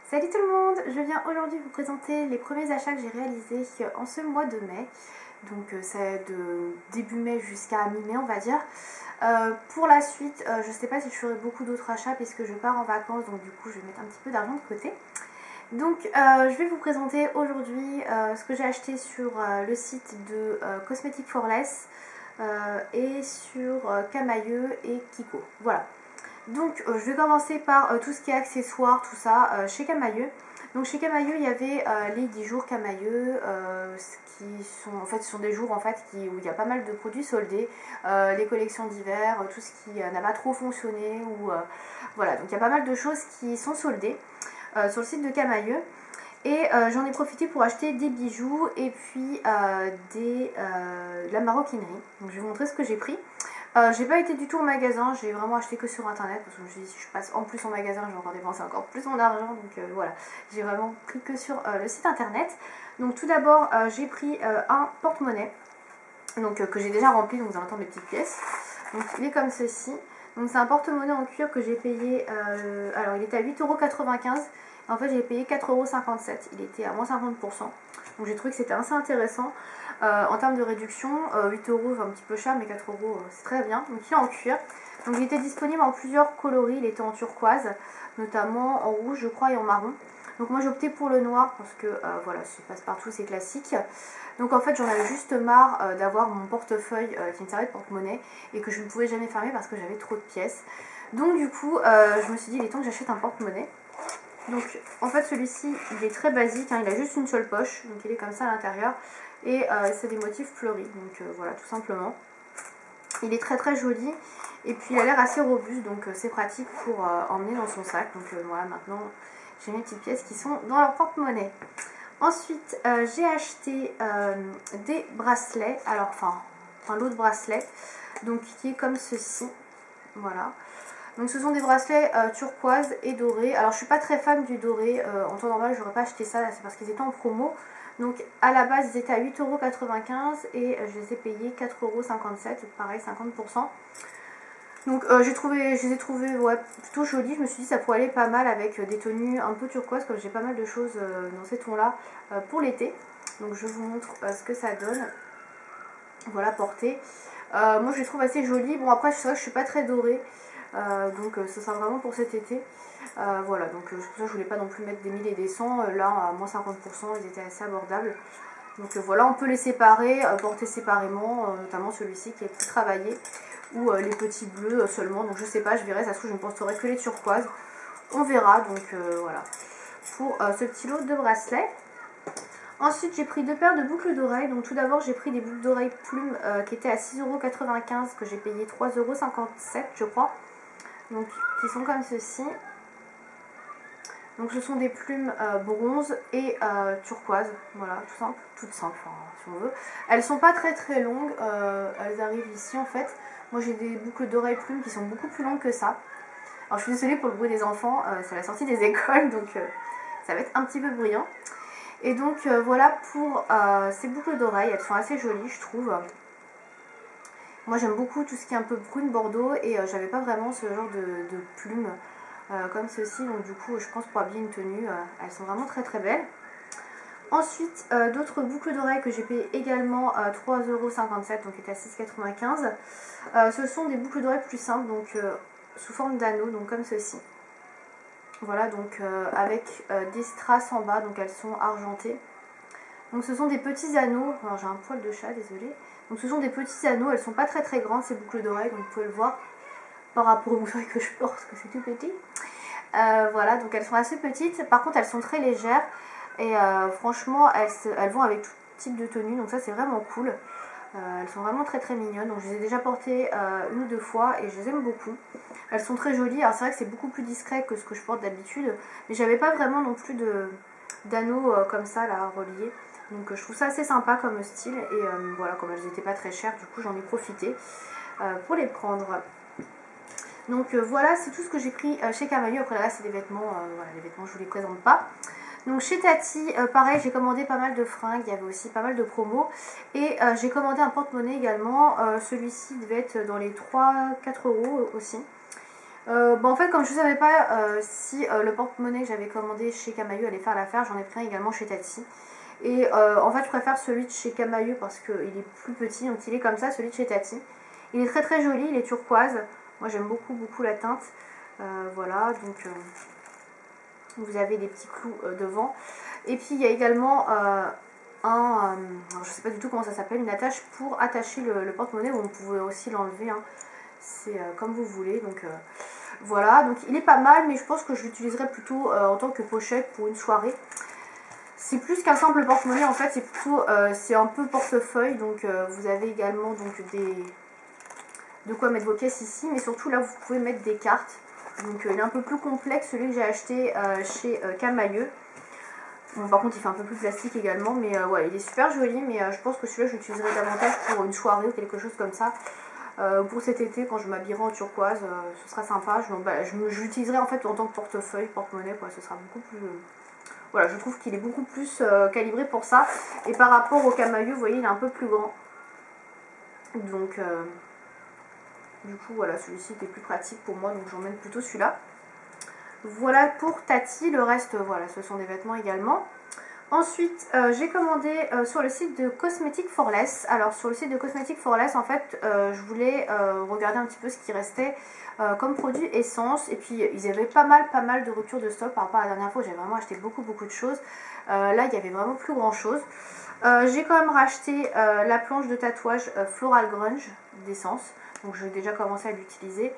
Salut tout le monde, je viens aujourd'hui vous présenter les premiers achats que j'ai réalisés en ce mois de mai. Donc c'est de début mai jusqu'à mi-mai on va dire. Pour la suite, je ne sais pas si je ferai beaucoup d'autres achats puisque je pars en vacances, donc du coup je vais mettre un petit peu d'argent de côté. Donc je vais vous présenter aujourd'hui ce que j'ai acheté sur le site de Cosmetics for Less et sur Camaïeu et Kiko. Voilà. Donc je vais commencer par tout ce qui est accessoires, tout ça, chez Camaïeu. Donc chez Camaïeu, il y avait les 10 jours Camaïeu, qui sont, en fait, ce sont des jours en fait, où il y a pas mal de produits soldés, les collections d'hiver, tout ce qui n'a pas trop fonctionné, ou voilà, donc il y a pas mal de choses qui sont soldées sur le site de Camaïeu. Et j'en ai profité pour acheter des bijoux et puis de la maroquinerie. Donc je vais vous montrer ce que j'ai pris. J'ai pas été du tout au magasin, j'ai vraiment acheté que sur internet parce que je me suis dit si je passe en plus au magasin je vais encore dépenser encore plus mon argent, donc voilà, j'ai vraiment pris que sur le site internet. Donc tout d'abord j'ai pris un porte-monnaie donc que j'ai déjà rempli, donc vous allez entendre mes petites pièces. Donc il est comme ceci. Donc c'est un porte-monnaie en cuir que j'ai payé, alors il était à 8,95 €. En fait j'ai payé 4,57 €, il était à moins 50%. Donc j'ai trouvé que c'était assez intéressant. En termes de réduction, 8 € c'est un petit peu cher, mais 4 € c'est très bien. Donc il est en cuir. Donc il était disponible en plusieurs coloris, il était en turquoise, notamment en rouge je crois et en marron. Donc moi j'ai opté pour le noir parce que voilà, c'est passe-partout, c'est classique. Donc en fait j'en avais juste marre d'avoir mon portefeuille qui me servait de porte-monnaie et que je ne pouvais jamais fermer parce que j'avais trop de pièces. Donc du coup je me suis dit il est temps que j'achète un porte-monnaie. Donc en fait celui-ci il est très basique, hein, il a juste une seule poche, donc il est comme ça à l'intérieur. Et c'est des motifs fleuris, donc voilà tout simplement. Il est très très joli et puis il a l'air assez robuste, donc c'est pratique pour emmener dans son sac. Donc voilà, maintenant j'ai mes petites pièces qui sont dans leur porte-monnaie. Ensuite j'ai acheté des bracelets, alors enfin l'autre bracelet, donc qui est comme ceci, voilà. Donc ce sont des bracelets turquoise et dorés. Alors je suis pas très fan du doré, en temps normal j'aurais pas acheté ça, c'est parce qu'ils étaient en promo. Donc à la base ils étaient à 8,95 € et je les ai payés 4,57 €, pareil 50%. Donc je les ai trouvés ouais, plutôt jolis, je me suis dit ça pourrait aller pas mal avec des tenues un peu turquoise, comme j'ai pas mal de choses dans ces tons là pour l'été. Donc je vous montre ce que ça donne. Voilà, portée. Moi je les trouve assez jolies. Bon après c'est vrai que je suis pas très dorée. Donc ça sera vraiment pour cet été. Voilà, donc c'est pour ça que je voulais pas non plus mettre des 1000 et des 100. Là à moins 50%, ils étaient assez abordables. Donc voilà, on peut les séparer, porter séparément, notamment celui-ci qui est plus travaillé, ou les petits bleus seulement. Donc je sais pas, je verrai, ça se trouve je ne porterai que les turquoises. On verra, donc voilà. Pour ce petit lot de bracelets. Ensuite j'ai pris deux paires de boucles d'oreilles. Donc tout d'abord j'ai pris des boucles d'oreilles plumes qui étaient à 6,95 €, que j'ai payé 3,57 € je crois. Donc qui sont comme ceci. Donc ce sont des plumes bronze et turquoise, voilà, tout simple, toutes simples si on veut. Elles sont pas très très longues, elles arrivent ici en fait. Moi j'ai des boucles d'oreilles plumes qui sont beaucoup plus longues que ça. Alors je suis désolée pour le bruit des enfants, c'est la sortie des écoles, donc ça va être un petit peu bruyant. Et donc voilà pour ces boucles d'oreilles, elles sont assez jolies je trouve. Moi j'aime beaucoup tout ce qui est un peu brune bordeaux et j'avais pas vraiment ce genre de plumes comme ceci, donc du coup je pense pour habiller une tenue, elles sont vraiment très très belles. Ensuite d'autres boucles d'oreilles que j'ai payé également 3,57 €, donc qui étaient à 6,95 €. Ce sont des boucles d'oreilles plus simples, donc sous forme d'anneaux, donc comme ceci. Voilà, donc avec des strass en bas, donc elles sont argentées. Donc ce sont des petits anneaux, alors j'ai un poil de chat, désolé. Donc ce sont des petits anneaux, elles sont pas très très grandes ces boucles d'oreilles, donc vous pouvez le voir par rapport aux boucles que je porte, parce que c'est tout petit. Voilà, donc elles sont assez petites, par contre elles sont très légères et franchement elles vont avec tout type de tenue, donc ça c'est vraiment cool. Elles sont vraiment très très mignonnes, donc je les ai déjà portées une ou deux fois et je les aime beaucoup. Elles sont très jolies, alors c'est vrai que c'est beaucoup plus discret que ce que je porte d'habitude, mais j'avais pas vraiment non plus d'anneaux comme ça là reliés. Donc je trouve ça assez sympa comme style et voilà, comme elles n'étaient pas très chères, du coup j'en ai profité pour les prendre. Donc voilà, c'est tout ce que j'ai pris chez Camaïeu. Après là c'est des vêtements, voilà, les vêtements je vous les présente pas. Donc chez Tati, pareil, j'ai commandé pas mal de fringues, il y avait aussi pas mal de promos. Et j'ai commandé un porte-monnaie également, celui-ci devait être dans les 3-4 € aussi. En fait, comme je ne savais pas si le porte-monnaie que j'avais commandé chez Camaïeu allait faire l'affaire, j'en ai pris un également chez Tati. Et en fait, je préfère celui de chez Camaïeu parce qu'il est plus petit, donc il est comme ça, celui de chez Tati. Il est très très joli, il est turquoise. Moi, j'aime beaucoup beaucoup la teinte. Voilà, donc vous avez des petits clous devant. Et puis, il y a également alors, je sais pas du tout comment ça s'appelle, une attache pour attacher le porte-monnaie, où on pouvait aussi l'enlever. Hein. C'est comme vous voulez, donc voilà, donc il est pas mal, mais je pense que je l'utiliserai plutôt en tant que pochette pour une soirée. C'est plus qu'un simple porte-monnaie, en fait, c'est plutôt, c'est un peu portefeuille, donc vous avez également donc de quoi mettre vos pièces ici, mais surtout là vous pouvez mettre des cartes. Donc il est un peu plus complexe, celui que j'ai acheté chez Camaïeu. Bon, par contre il fait un peu plus plastique également, mais ouais, il est super joli, mais je pense que celui-là je l'utiliserai davantage pour une soirée ou quelque chose comme ça. Pour cet été, quand je m'habillerai en turquoise, ce sera sympa. Je l'utiliserai en fait en tant que portefeuille, porte-monnaie, quoi. Ce sera beaucoup plus... voilà, je trouve qu'il est beaucoup plus calibré pour ça. Et par rapport au Camaïeu, vous voyez, il est un peu plus grand. Donc, du coup, voilà, celui-ci était plus pratique pour moi, donc j'emmène plutôt celui-là. Voilà pour Tati. Le reste, voilà, ce sont des vêtements également. Ensuite, j'ai commandé sur le site de Cosmetic for Less. Alors sur le site de Cosmetic for Less, en fait, je voulais regarder un petit peu ce qui restait comme produit essence. Et puis ils avaient pas mal de ruptures de stock par rapport à la dernière fois où j'avais vraiment acheté beaucoup de choses. Là, il y avait vraiment plus grand chose. J'ai quand même racheté la planche de tatouage Floral Grunge d'essence. Donc j'ai déjà commencé à l'utiliser.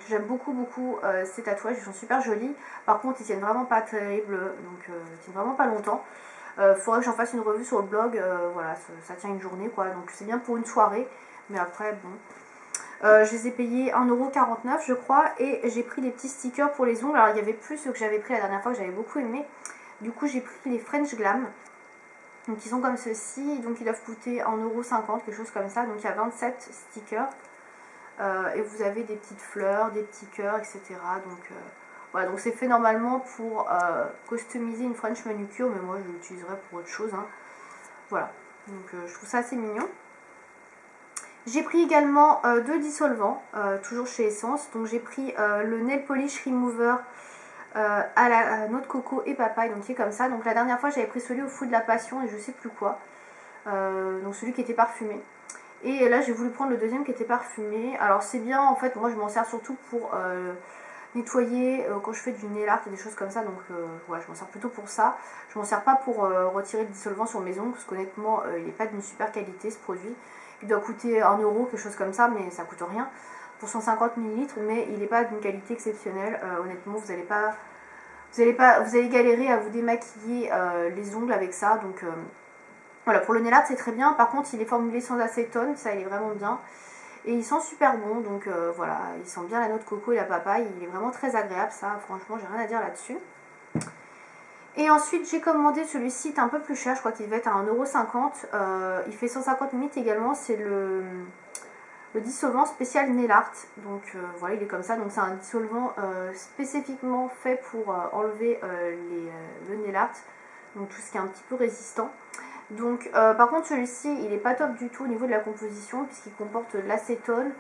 J'aime beaucoup ces tatouages, ils sont super jolis. Par contre ils tiennent vraiment pas terrible, donc ils tiennent vraiment pas longtemps. Faudrait que j'en fasse une revue sur le blog, voilà, ça tient une journée quoi, donc c'est bien pour une soirée. Mais après bon, je les ai payés 1,49€ je crois, et j'ai pris des petits stickers pour les ongles. Alors il y avait plus ce que j'avais pris la dernière fois que j'avais beaucoup aimé. Du coup j'ai pris les French Glam. Donc ils sont comme ceci, donc ils doivent coûter 1,50€, quelque chose comme ça. Donc il y a 27 stickers. Et vous avez des petites fleurs, des petits cœurs, etc. Donc voilà, donc c'est fait normalement pour customiser une French manucure, mais moi je l'utiliserai pour autre chose. Hein. Voilà, donc je trouve ça assez mignon. J'ai pris également deux dissolvants, toujours chez Essence. Donc j'ai pris le Nail Polish Remover à la noix de coco et papaye, donc qui est comme ça. Donc la dernière fois j'avais pris celui au fou de la passion et je sais plus quoi. Donc celui qui était parfumé. Et là j'ai voulu prendre le deuxième qui était parfumé. Alors c'est bien en fait, moi je m'en sers surtout pour nettoyer quand je fais du nail art et des choses comme ça. Donc voilà, je m'en sers plutôt pour ça. Je m'en sers pas pour retirer le dissolvant sur mes ongles parce qu'honnêtement il n'est pas d'une super qualité ce produit. Il doit coûter 1€, quelque chose comme ça, mais ça coûte rien pour 150 ml, mais il n'est pas d'une qualité exceptionnelle. Honnêtement vous allez galérer à vous démaquiller les ongles avec ça. Donc voilà, pour le nail art c'est très bien. Par contre il est formulé sans acétone, ça il est vraiment bien. Et ils sont super bons, donc voilà, ils sentent bien la noix de coco et la papaye. Il est vraiment très agréable, ça, franchement j'ai rien à dire là-dessus. Et ensuite j'ai commandé celui-ci, un peu plus cher, je crois qu'il devait être à 1,50€. Il fait 150 ml également, c'est le dissolvant spécial nail art. Donc voilà, il est comme ça, donc c'est un dissolvant spécifiquement fait pour enlever le nail art. Donc tout ce qui est un petit peu résistant. Donc par contre celui-ci il est pas top du tout au niveau de la composition, puisqu'il comporte de l'acétone,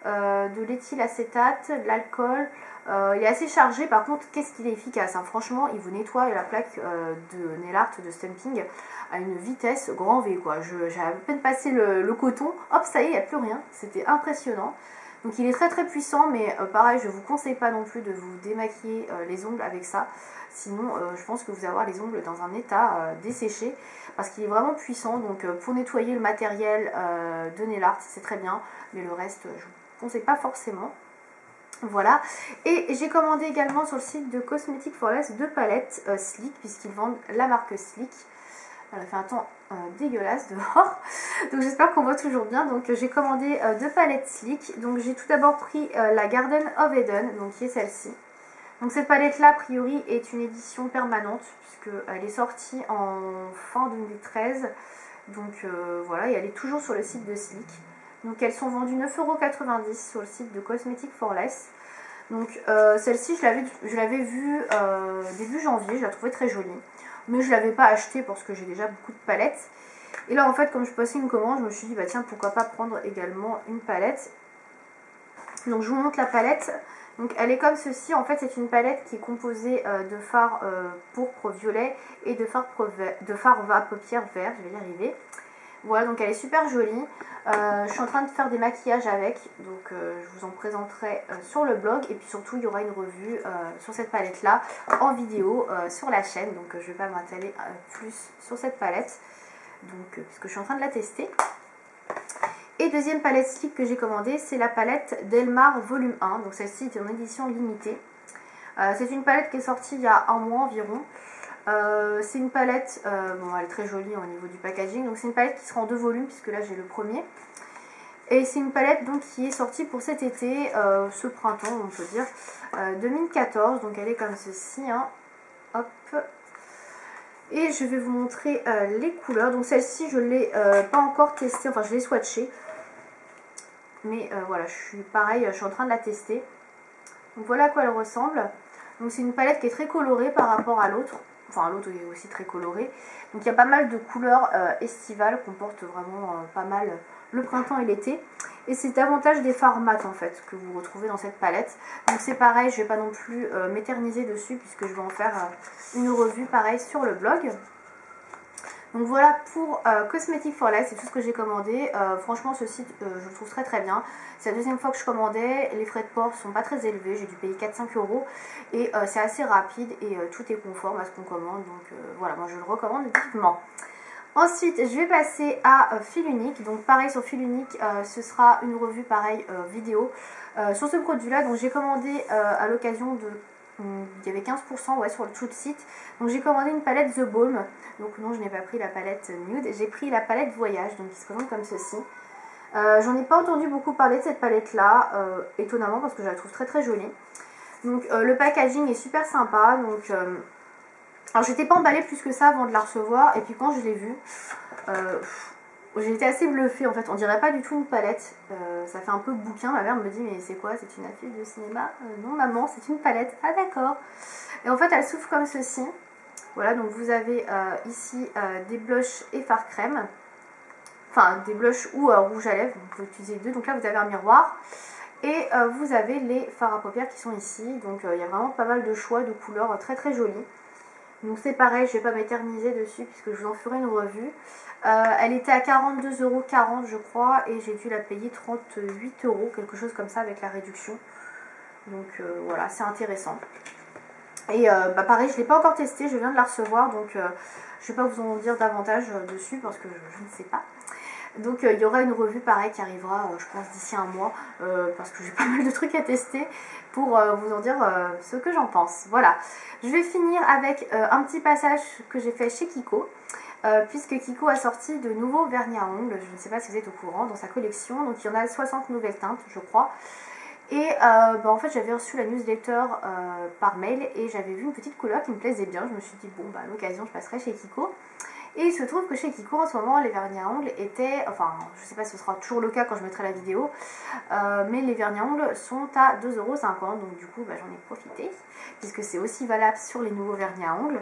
de l'éthylacétate, de l'alcool. Il est assez chargé. Par contre qu'est-ce qu'il est efficace hein. Franchement il vous nettoie la plaque de nail art, de stamping à une vitesse grand V quoi. J'ai à peine passé le coton, hop ça y est, il n'y a plus rien. C'était impressionnant. Donc il est très puissant, mais pareil je ne vous conseille pas non plus de vous démaquiller les ongles avec ça. Sinon je pense que vous allez avoir les ongles dans un état desséché, parce qu'il est vraiment puissant. Donc pour nettoyer le matériel de nail art c'est très bien, mais le reste je ne vous conseille pas forcément. Voilà, et j'ai commandé également sur le site de Cosmetic for Less 2 palettes Sleek, puisqu'ils vendent la marque Sleek. Il fait un temps dégueulasse dehors, donc j'espère qu'on voit toujours bien. Donc j'ai commandé 2 palettes Sleek. Donc j'ai tout d'abord pris la Garden of Eden, donc qui est celle-ci. Donc cette palette là a priori est une édition permanente, puisqu'elle est sortie en fin 2013. Donc voilà, et elle est toujours sur le site de Sleek. Donc elles sont vendues 9,90€ sur le site de Cosmetic for Less. Donc celle-ci je l'avais vue début janvier, je la trouvais très jolie. Mais je ne l'avais pas achetée parce que j'ai déjà beaucoup de palettes. Et là en fait comme je passais une commande, je me suis dit bah tiens pourquoi pas prendre également une palette. Donc je vous montre la palette. Donc elle est comme ceci, en fait c'est une palette qui est composée de fard pourpre violet et de fard à paupières vert, je vais y arriver. Voilà, donc elle est super jolie. Je suis en train de faire des maquillages avec, donc je vous en présenterai sur le blog. Et puis surtout il y aura une revue sur cette palette là en vidéo sur la chaîne. Donc je ne vais pas m'atteler plus sur cette palette, donc puisque je suis en train de la tester. Et deuxième palette slip que j'ai commandée, c'est la palette Delmar volume 1. Donc celle-ci est en édition limitée. C'est une palette qui est sortie il y a un mois environ. C'est une palette, bon, elle est très jolie au niveau du packaging. Donc c'est une palette qui sera en 2 volumes puisque là j'ai le premier. Et c'est une palette donc qui est sortie pour cet été, ce printemps on peut dire, 2014. Donc elle est comme ceci, hein. Hop. Et je vais vous montrer les couleurs. Donc celle-ci je ne l'ai pas encore testée, enfin je l'ai swatchée. Mais voilà, je suis en train de la tester. Donc voilà à quoi elle ressemble. Donc c'est une palette qui est très colorée par rapport à l'autre. Enfin l'autre est aussi très colorée. Donc il y a pas mal de couleurs estivales qu'on porte vraiment pas mal le printemps et l'été. Et c'est davantage des fards mat en fait que vous retrouvez dans cette palette. Donc c'est pareil, je ne vais pas non plus m'éterniser dessus puisque je vais en faire une revue pareil sur le blog. Donc voilà pour Cosmetic for Life, c'est tout ce que j'ai commandé. Franchement ce site je le trouve très très bien. C'est la deuxième fois que je commandais, les frais de port sont pas très élevés, j'ai dû payer 4-5 € et c'est assez rapide et tout est conforme à ce qu'on commande. Donc voilà, moi je le recommande vivement. Ensuite je vais passer à Fil Unique. Donc pareil sur Fil Unique, ce sera une revue pareil vidéo sur ce produit là. Donc j'ai commandé à l'occasion de... Il y avait 15% ouais, sur tout le site. Donc j'ai commandé une palette The Balm. Donc non, je n'ai pas pris la palette Nude. J'ai pris la palette Voyage, donc qui se présente comme ceci. J'en ai pas entendu beaucoup parler de cette palette là, étonnamment parce que je la trouve très très jolie. Donc le packaging est super sympa. Donc alors j'étais pas emballée plus que ça avant de la recevoir. Et puis quand je l'ai vue, j'ai été assez bluffée en fait. On dirait pas du tout une palette. Ça fait un peu bouquin. Ma mère me dit mais c'est quoi? C'est une affiche de cinéma? Non maman, c'est une palette. Ah d'accord. Et en fait elle s'ouvre comme ceci. Voilà, donc vous avez ici des blushs et fard crème. Enfin des blushs ou rouge à lèvres. Vous pouvez utiliser les deux. Donc là vous avez un miroir. Et vous avez les fards à paupières qui sont ici. Donc il y a vraiment pas mal de choix de couleurs très très jolies. Donc c'est pareil, je ne vais pas m'éterniser dessus puisque je vous en ferai une revue. Elle était à 42,40 € je crois et j'ai dû la payer 38 €, quelque chose comme ça avec la réduction. Donc voilà, c'est intéressant. Et pareil, je ne l'ai pas encore testé, je viens de la recevoir donc je ne vais pas vous en dire davantage dessus parce que je ne sais pas. Donc il y aura une revue pareil qui arrivera je pense d'ici un mois parce que j'ai pas mal de trucs à tester pour vous en dire ce que j'en pense. Voilà, je vais finir avec un petit passage que j'ai fait chez Kiko puisque Kiko a sorti de nouveaux vernis à ongles, je ne sais pas si vous êtes au courant, dans sa collection. Donc il y en a 60 nouvelles teintes je crois. Et en fait j'avais reçu la newsletter par mail et j'avais vu une petite couleur qui me plaisait bien. Je me suis dit bon bah à l'occasion je passerai chez Kiko. Et il se trouve que chez Kiko en ce moment les vernis à ongles étaient, enfin je sais pas si ce sera toujours le cas quand je mettrai la vidéo, mais les vernis à ongles sont à 2,50 €, donc du coup bah, j'en ai profité, puisque c'est aussi valable sur les nouveaux vernis à ongles.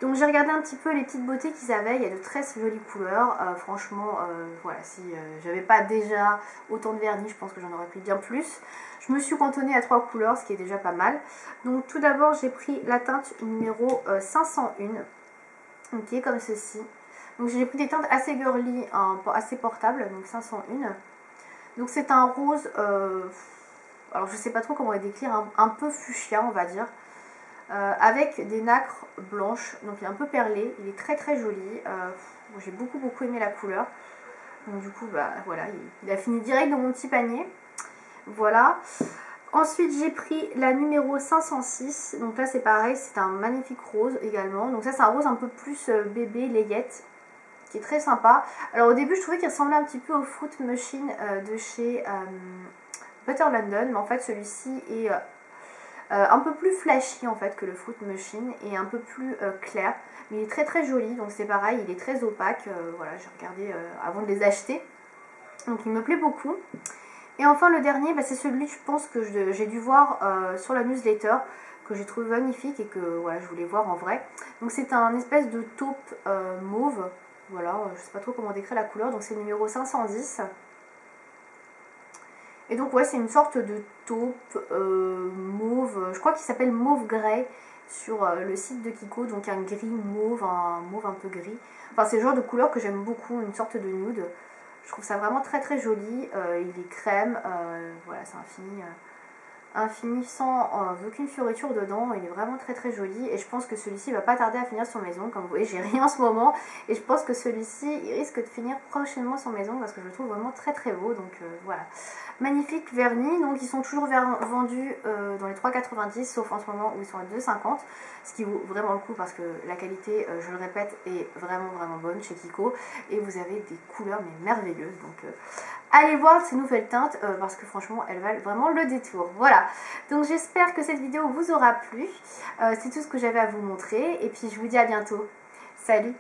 Donc j'ai regardé un petit peu les petites beautés qu'ils avaient, il y a de très jolies couleurs, franchement voilà, si j'avais pas déjà autant de vernis, je pense que j'en aurais pris bien plus. Je me suis cantonnée à 3 couleurs, ce qui est déjà pas mal. Donc tout d'abord j'ai pris la teinte numéro 501. Qui est comme ceci. Donc j'ai pris des teintes assez girly, assez portables, donc 501. Donc c'est un rose, alors je sais pas trop comment le décrire, un peu fuchsia on va dire, avec des nacres blanches, donc il est un peu perlé, il est très très joli. J'ai beaucoup aimé la couleur. Donc du coup bah voilà, il a fini direct dans mon petit panier. Voilà. Ensuite j'ai pris la numéro 506, donc là c'est pareil, c'est un magnifique rose également. Donc ça c'est un rose un peu plus bébé, layette, qui est très sympa. Alors au début je trouvais qu'il ressemblait un petit peu au Fruit Machine de chez Butter London, mais en fait celui-ci est un peu plus flashy en fait que le Fruit Machine et un peu plus clair. Mais il est très très joli, donc c'est pareil, il est très opaque, voilà j'ai regardé avant de les acheter. Donc il me plaît beaucoup. Et enfin le dernier, bah, c'est celui je pense que j'ai dû voir sur la newsletter, que j'ai trouvé magnifique et que voilà, je voulais voir en vrai. Donc c'est un espèce de taupe mauve, voilà, je sais pas trop comment décrire la couleur, donc c'est le numéro 510. Et donc ouais, c'est une sorte de taupe mauve, je crois qu'il s'appelle mauve grey sur le site de Kiko, donc un gris mauve, un mauve un peu gris. Enfin c'est le genre de couleur que j'aime beaucoup, une sorte de nude. Je trouve ça vraiment très très joli, il est crème, voilà c'est infini sans aucune fioriture dedans, il est vraiment très très joli et je pense que celui-ci va pas tarder à finir sur maison. Comme vous voyez, j'ai rien en ce moment et je pense que celui-ci il risque de finir prochainement sur maison parce que je le trouve vraiment très très beau. Donc voilà, magnifique vernis. Donc ils sont toujours vendus dans les 3,90 sauf en ce moment où ils sont à 2,50, ce qui vaut vraiment le coup parce que la qualité, je le répète, est vraiment vraiment bonne chez Kiko et vous avez des couleurs mais merveilleuses. Donc allez voir ces nouvelles teintes parce que franchement elles valent vraiment le détour. Voilà, donc j'espère que cette vidéo vous aura plu. C'est tout ce que j'avais à vous montrer et puis je vous dis à bientôt. Salut!